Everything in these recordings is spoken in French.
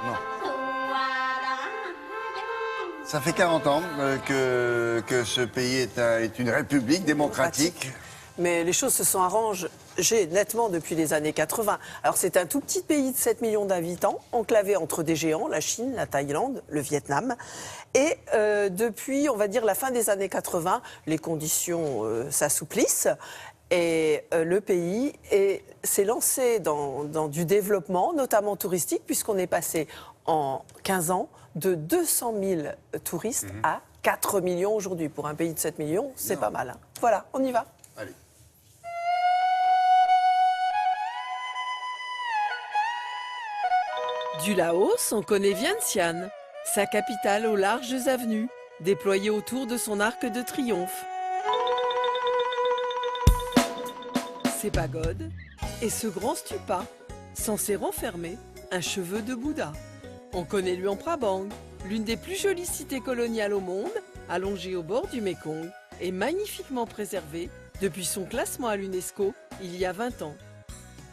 Non. Ça fait 40 ans que ce pays est une république démocratique. Mais les choses se sont arrangées nettement depuis les années 80. Alors c'est un tout petit pays de 7 millions d'habitants, enclavé entre des géants, la Chine, la Thaïlande, le Vietnam. Et depuis, on va dire, la fin des années 80, les conditions s'assouplissent. Et le pays s'est lancé dans du développement, notamment touristique, puisqu'on est passé en 15 ans de 200 000 touristes à 4 millions aujourd'hui. Pour un pays de 7 millions, c'est pas mal. Hein. Voilà, on y va. Allez. Du Laos, on connaît Vientiane, sa capitale aux larges avenues, déployée autour de son arc de triomphe. Ses pagodes et ce grand stupa, censé renfermer un cheveu de Bouddha. On connaît Luang Prabang, l'une des plus jolies cités coloniales au monde, allongée au bord du Mékong et magnifiquement préservée depuis son classement à l'UNESCO il y a 20 ans.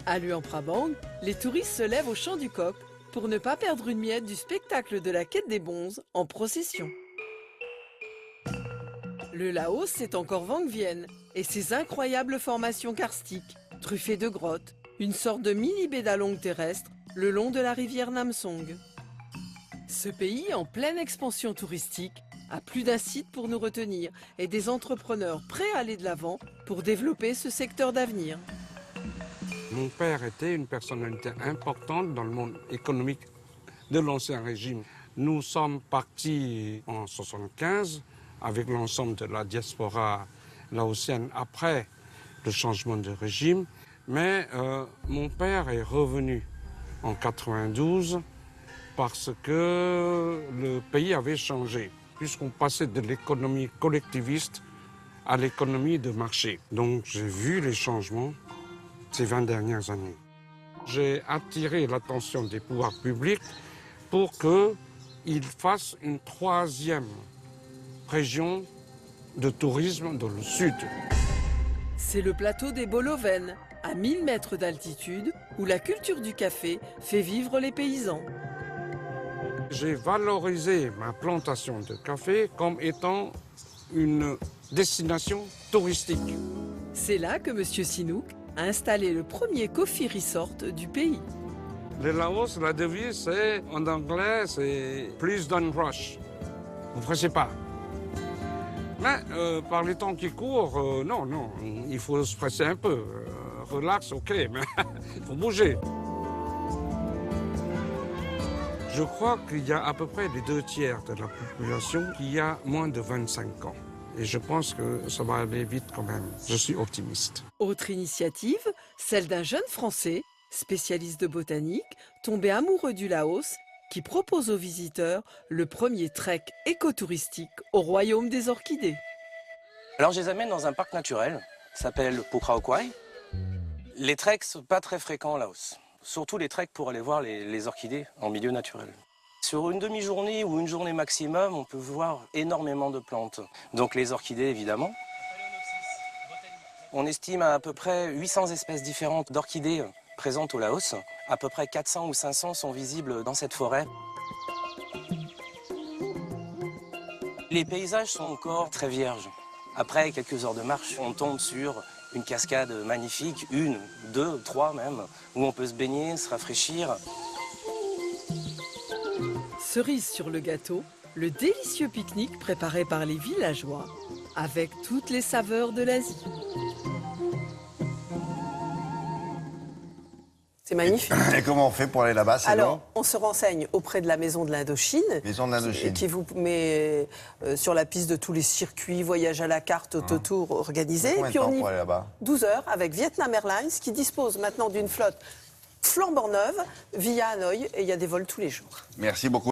À Luang Prabang, les touristes se lèvent au chant du coq pour ne pas perdre une miette du spectacle de la quête des bonzes en procession. Le Laos, c'est encore Vang Vienne et ses incroyables formations karstiques, truffées de grottes, une sorte de mini Bédalong terrestre le long de la rivière Namsong. Ce pays, en pleine expansion touristique, a plus d'un site pour nous retenir et des entrepreneurs prêts à aller de l'avant pour développer ce secteur d'avenir. Mon père était une personnalité importante dans le monde économique de l'Ancien Régime. Nous sommes partis en 1975 avec l'ensemble de la diaspora laotienne après le changement de régime. Mais mon père est revenu en 92 parce que le pays avait changé, puisqu'on passait de l'économie collectiviste à l'économie de marché. Donc j'ai vu les changements ces 20 dernières années. J'ai attiré l'attention des pouvoirs publics pour qu'ils fassent une troisième région de tourisme dans le sud. C'est le plateau des Boloven, à 1000 mètres d'altitude, où la culture du café fait vivre les paysans. J'ai valorisé ma plantation de café comme étant une destination touristique. C'est là que M. Sinook a installé le premier coffee resort du pays. Le Laos, la devise, c'est, en anglais, c'est « Please don't rush ». Vous ne pressez pas. Mais par les temps qui courent, non, il faut se presser un peu. Relax, ok, mais il faut bouger. Je crois qu'il y a à peu près les 2/3 de la population qui a moins de 25 ans. Et je pense que ça va aller vite quand même. Je suis optimiste. Autre initiative, celle d'un jeune Français, spécialiste de botanique, tombé amoureux du Laos, qui propose aux visiteurs le premier trek écotouristique au royaume des orchidées. Alors je les amène dans un parc naturel, ça s'appelle Pukra Okwai. Les treks sont pas très fréquents en Laos, surtout les treks pour aller voir les orchidées en milieu naturel. Sur une demi-journée ou une journée maximum, on peut voir énormément de plantes. Donc les orchidées, évidemment. On estime à peu près 800 espèces différentes d'orchidées présentes au Laos. À peu près 400 ou 500 sont visibles dans cette forêt. Les paysages sont encore très vierges. Après quelques heures de marche, on tombe sur une cascade magnifique, 1, 2, 3 même, où on peut se baigner, se rafraîchir. Cerise sur le gâteau, le délicieux pique-nique préparé par les villageois, avec toutes les saveurs de l'Asie. C'est magnifique. Et comment on fait pour aller là-bas? Alors, on se renseigne auprès de la Maison de l'Indochine. Maison de l'Indochine. Qui vous met sur la piste de tous les circuits, voyage à la carte, autotour organisés. Combien de temps pour aller là-bas? 12 heures avec Vietnam Airlines qui dispose maintenant d'une flotte flambant neuve via Hanoï et il y a des vols tous les jours. Merci beaucoup.